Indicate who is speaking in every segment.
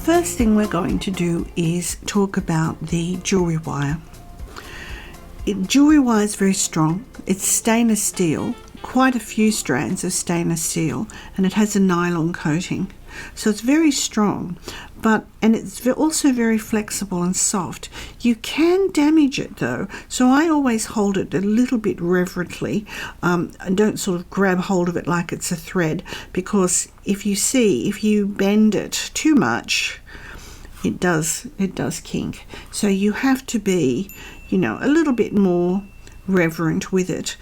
Speaker 1: first thing we're going to do is talk about the jewellery wire. Jewellery wire is very strong. It's stainless steel, quite a few strands of stainless steel, and it has a nylon coating. So it's very strong, and it's also very flexible and soft. You can damage it though, so I always hold it a little bit reverently and don't sort of grab hold of it like it's a thread, because if you bend it too much, it does kink. So you have to be, a little bit more reverent with it.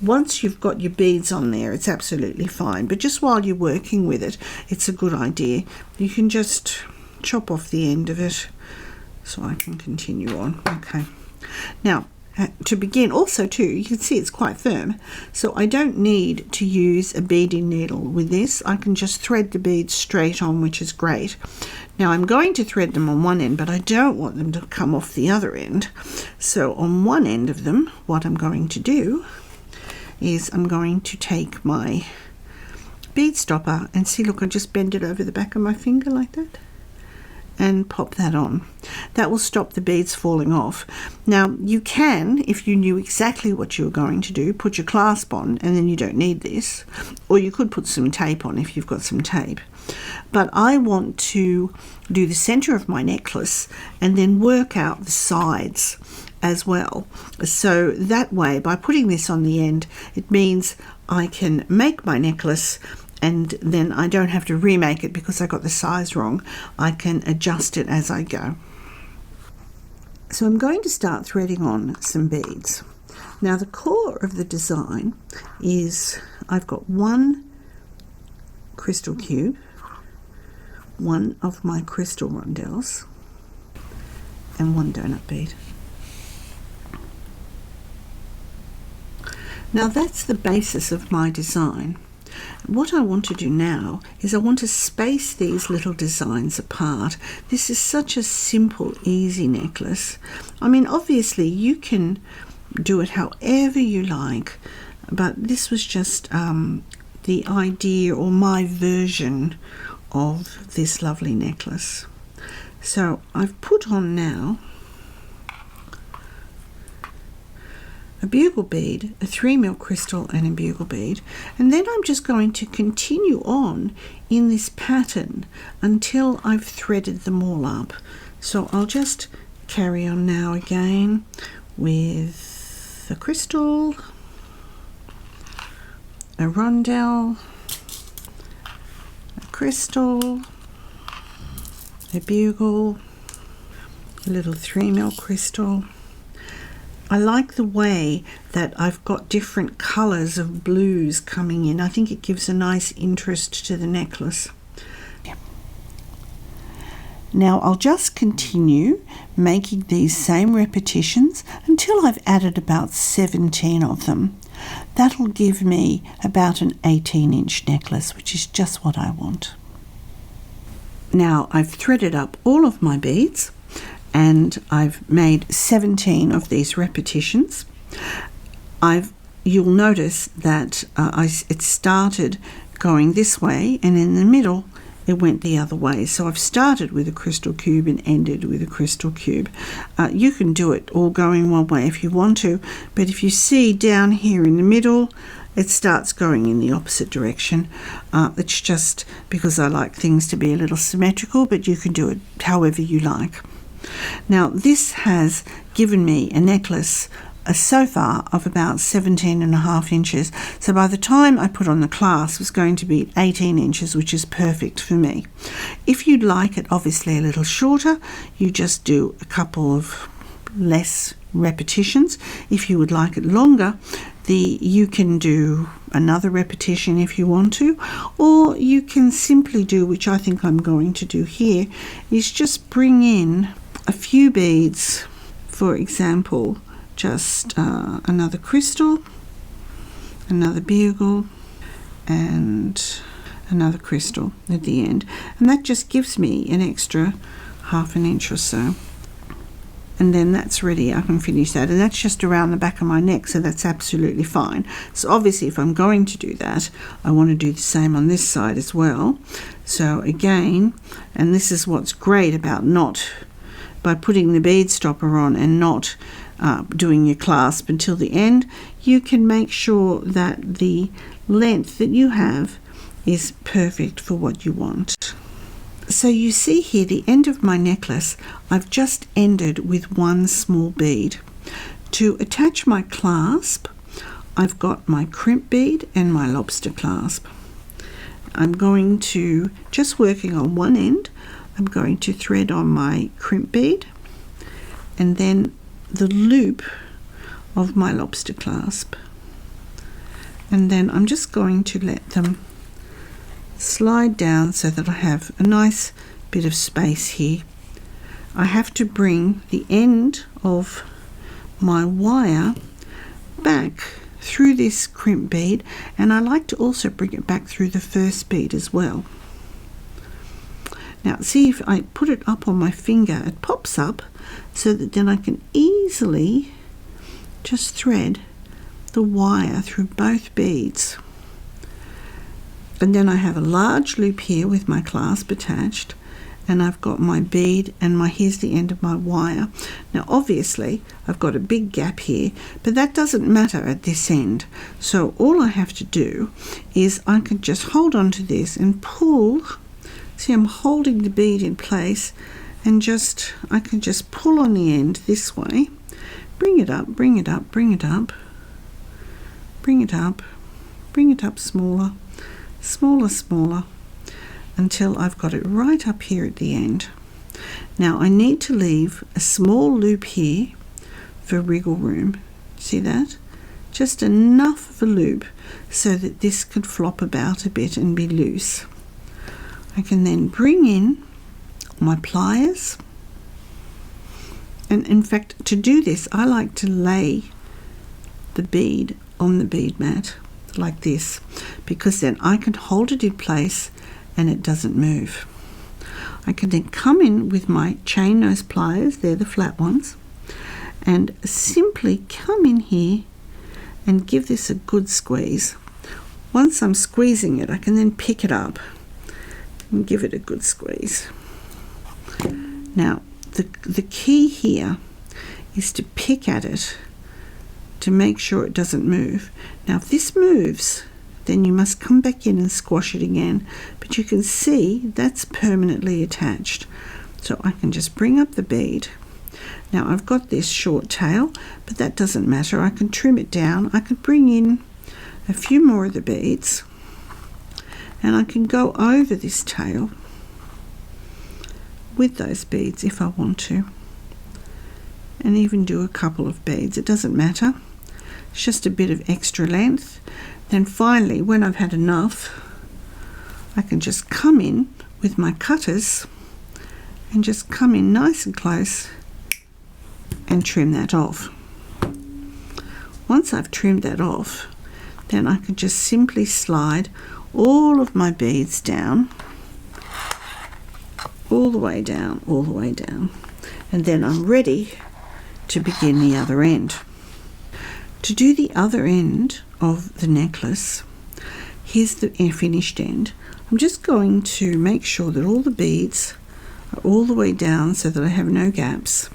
Speaker 1: Once you've got your beads on there, it's absolutely fine, but just while you're working with it, it's a good idea. You can just chop off the end of it so I can continue on. Okay, now to begin, also too, you can see it's quite firm, so I don't need to use a beading needle with this. I can just thread the beads straight on, which is great. Now I'm going to thread them on one end, but I don't want them to come off the other end. So on one end of them, what I'm going to do is I'm going to take my bead stopper and see, look, I just bend it over the back of my finger like that and pop that on. That will stop the beads falling off. Now you can, if you knew exactly what you were going to do, put your clasp on and then you don't need this, or you could put some tape on if you've got some tape. But I want to do the center of my necklace and then work out the sides as well. So that way, by putting this on the end, it means I can make my necklace and then I don't have to remake it because I got the size wrong. I can adjust it as I go. So I'm going to start threading on some beads. Now the core of the design is I've got one crystal cube, one of my crystal rondelles, and one donut bead. Now that's the basis of my design. What I want to do now is I want to space these little designs apart. This is such a simple, easy necklace. I mean, obviously you can do it however you like, but this was just the idea or my version of this lovely necklace. So I've put on now a bugle bead, a 3mm crystal and a bugle bead, and then I'm just going to continue on in this pattern until I've threaded them all up. So I'll just carry on now again with a crystal, a rondelle, a crystal, a bugle, a little 3mm crystal. I like the way that I've got different colours of blues coming in. I think it gives a nice interest to the necklace. Now I'll just continue making these same repetitions until I've added about 17 of them. That'll give me about an 18-inch necklace, which is just what I want. Now I've threaded up all of my beads and I've made 17 of these repetitions. You'll notice that it started going this way, and in the middle it went the other way. So I've started with a crystal cube and ended with a crystal cube. You can do it all going one way if you want to, but if you see down here in the middle, it starts going in the opposite direction. It's just because I like things to be a little symmetrical, but you can do it however you like. Now this has given me a necklace so far of about 17.5 inches. So by the time I put on the clasp, it's going to be 18 inches, which is perfect for me. If you'd like it obviously a little shorter, you just do a couple of less repetitions. If you would like it longer, you can do another repetition if you want to, or you can simply do, which I think I'm going to do here, is just bring in a few beads. For example, just another crystal, another bugle, and another crystal at the end, and that just gives me an extra ½ an inch or so. And then that's ready. I can finish that, and that's just around the back of my neck, so that's absolutely fine. So obviously if I'm going to do that, I want to do the same on this side as well. So again, and this is what's great about by putting the bead stopper on and not doing your clasp until the end, you can make sure that the length that you have is perfect for what you want. So you see here the end of my necklace, I've just ended with one small bead. To attach my clasp, I've got my crimp bead and my lobster clasp. I'm going to, just working on one end, I'm going to thread on my crimp bead and then the loop of my lobster clasp. And then I'm just going to let them slide down so that I have a nice bit of space here. I have to bring the end of my wire back through this crimp bead, and I like to also bring it back through the first bead as well. Now see, if I put it up on my finger, it pops up so that then I can easily just thread the wire through both beads. And then I have a large loop here with my clasp attached, and I've got my bead and here's the end of my wire. Now obviously I've got a big gap here, but that doesn't matter at this end. So all I have to do is I can just hold on to this and pull. See, I'm holding the bead in place, and I can just pull on the end this way, bring it up, bring it up, bring it up, bring it up, bring it up smaller, smaller, smaller, until I've got it right up here at the end. Now I need to leave a small loop here for wriggle room. See that? Just enough of a loop so that this can flop about a bit and be loose. I can then bring in my pliers, and in fact to do this I like to lay the bead on the bead mat like this, because then I can hold it in place and it doesn't move. I can then come in with my chain nose pliers, they're the flat ones, and simply come in here and give this a good squeeze. Once I'm squeezing it, I can then pick it up and give it a good squeeze. Now the key here is to pick at it to make sure it doesn't move. Now if this moves, then you must come back in and squash it again, but you can see that's permanently attached. So I can just bring up the bead. Now I've got this short tail, but that doesn't matter. I can trim it down. I can bring in a few more of the beads, and I can go over this tail with those beads if I want to, and even do a couple of beads. It doesn't matter. It's just a bit of extra length. Then finally, when I've had enough, I can just come in with my cutters and just come in nice and close and trim that off. Once I've trimmed that off, then I can just simply slide all of my beads down, all the way down, all the way down, and then I'm ready to begin the other end. To do the other end of the necklace, here's the finished end. I'm just going to make sure that all the beads are all the way down so that I have no gaps,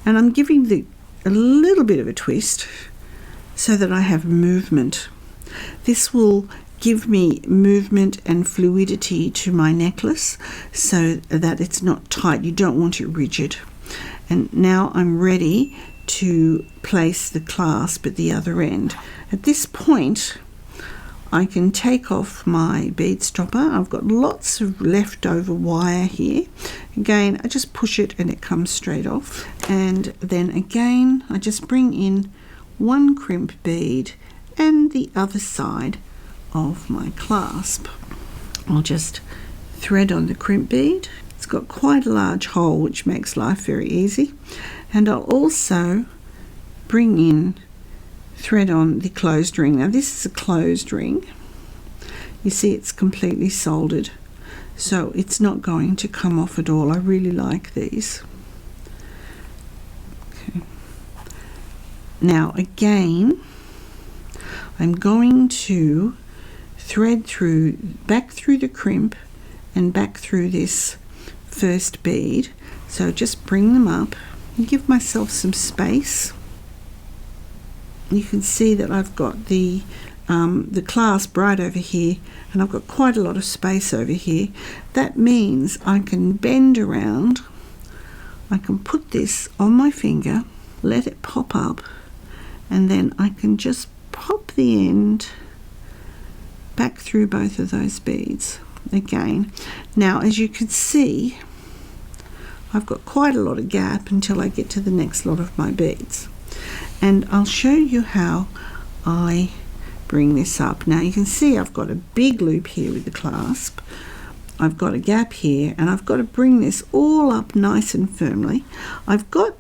Speaker 1: and I'm giving a little bit of a twist so that I have movement. This will give me movement and fluidity to my necklace so that it's not tight. You don't want it rigid. And now I'm ready to place the clasp at the other end. At this point I can take off my bead stopper. I've got lots of leftover wire here. Again, I just push it and it comes straight off, and then again I just bring in one crimp bead and the other side of my clasp. I'll just thread on the crimp bead. It's got quite a large hole, which makes life very easy, and I'll also bring in thread on the closed ring. Now this is a closed ring. You see it's completely soldered, so it's not going to come off at all. I really like these. Okay. Now again, I'm going to thread back through the crimp and back through this first bead. So just bring them up and give myself some space. You can see that I've got the clasp right over here, and I've got quite a lot of space over here. That means I can bend around. I can put this on my finger, let it pop up, and then I can just pop the end back through both of those beads again. Now, as you can see, I've got quite a lot of gap until I get to the next lot of my beads, and I'll show you how I bring this up. Now you can see I've got a big loop here with the clasp, I've got a gap here, and I've got to bring this all up nice and firmly. I've got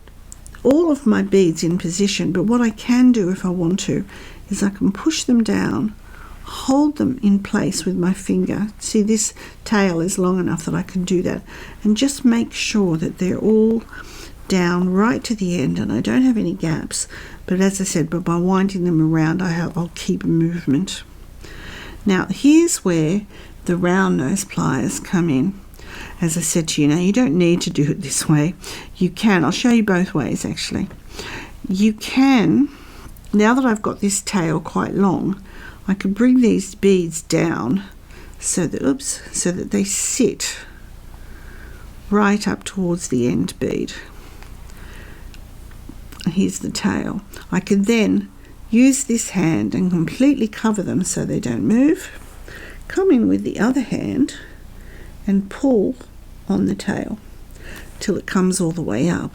Speaker 1: all of my beads in position, but what I can do if I want to is I can push them down, hold them in place with my finger. See, this tail is long enough that I can do that, and just make sure that they're all down right to the end and I don't have any gaps. But as I said, by winding them around, I'll keep movement. Now here's where the round nose pliers come in. As I said to you, now you don't need to do it this way. You can, I'll show you both ways actually. You can, now that I've got this tail quite long, I can bring these beads down so that they sit right up towards the end bead. Here's the tail. I can then use this hand and completely cover them so they don't move. Come in with the other hand and pull on the tail till it comes all the way up.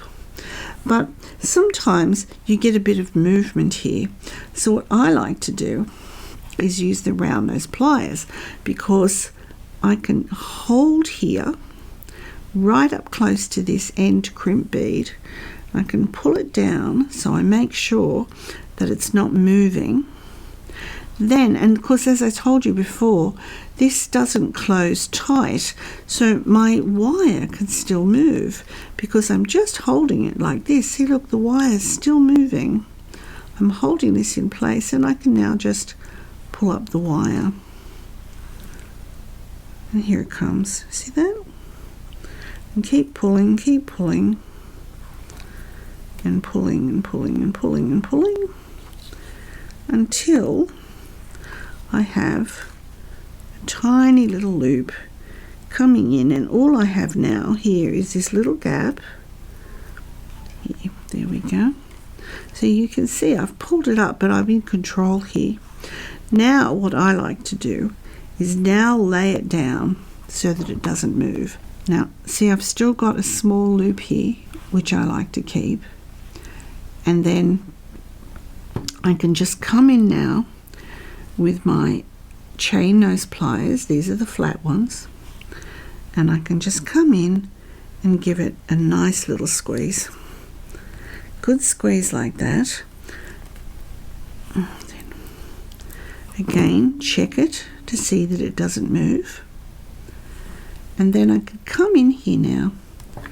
Speaker 1: But sometimes you get a bit of movement here. So what I like to do is use the round nose pliers, because I can hold here right up close to this end crimp bead. I can pull it down so I make sure that it's not moving. Then, and of course, as I told you before, this doesn't close tight, so my wire can still move because I'm just holding it like this. See, look, the wire's still moving. I'm holding this in place, and I can now just pull up the wire. And here it comes. See that? And keep pulling, and pulling and pulling and pulling and pulling until I have a tiny little loop coming in, and all I have now here is this little gap here. There we go. So you can see I've pulled it up, but I'm in control here. Now what I like to do is now lay it down so that it doesn't move. Now see, I've still got a small loop here which I like to keep, and then I can just come in now with my chain nose pliers. These are the flat ones, and I can just come in and give it a nice little squeeze. Good squeeze like that. Again, check it to see that it doesn't move, and then I can come in here now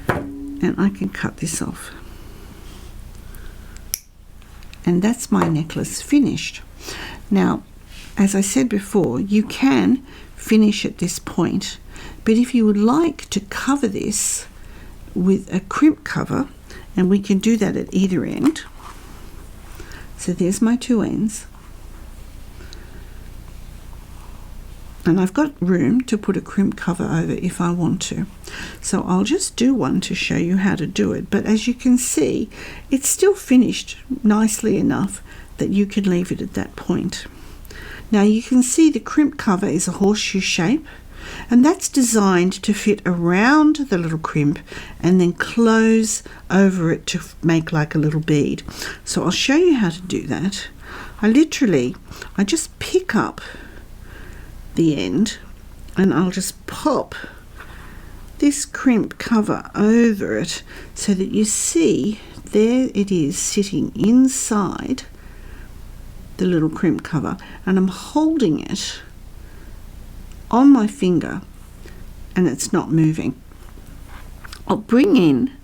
Speaker 1: and I can cut this off, and that's my necklace finished. Now, as I said before, you can finish at this point, but if you would like to cover this with a crimp cover, and we can do that at either end. So there's my two ends, and I've got room to put a crimp cover over if I want to. So I'll just do one to show you how to do it. But as you can see, it's still finished nicely enough that you can leave it at that point. Now you can see the crimp cover is a horseshoe shape, and that's designed to fit around the little crimp and then close over it to make like a little bead. So I'll show you how to do that. I just pick up the end and I'll just pop this crimp cover over it so that you see there it is sitting inside the little crimp cover, and I'm holding it on my finger and it's not moving. I'll bring in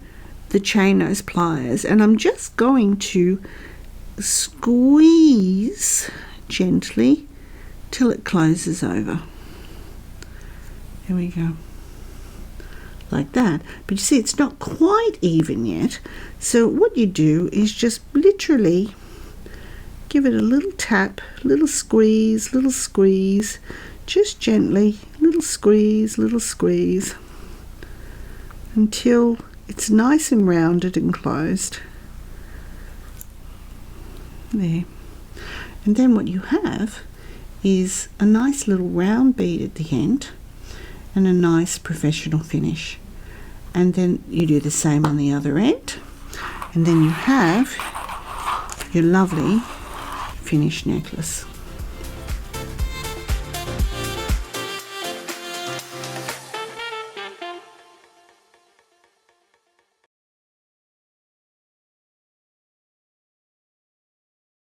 Speaker 1: the chain nose pliers and I'm just going to squeeze gently till it closes over. There we go. like that. But you see, it's not quite even yet. So what you do is just literally give it a little tap, little squeeze, just gently, little squeeze, until it's nice and rounded and closed. There. And then what you have is a nice little round bead at the end and a nice professional finish. And then you do the same on the other end, and then you have your lovely finished necklace.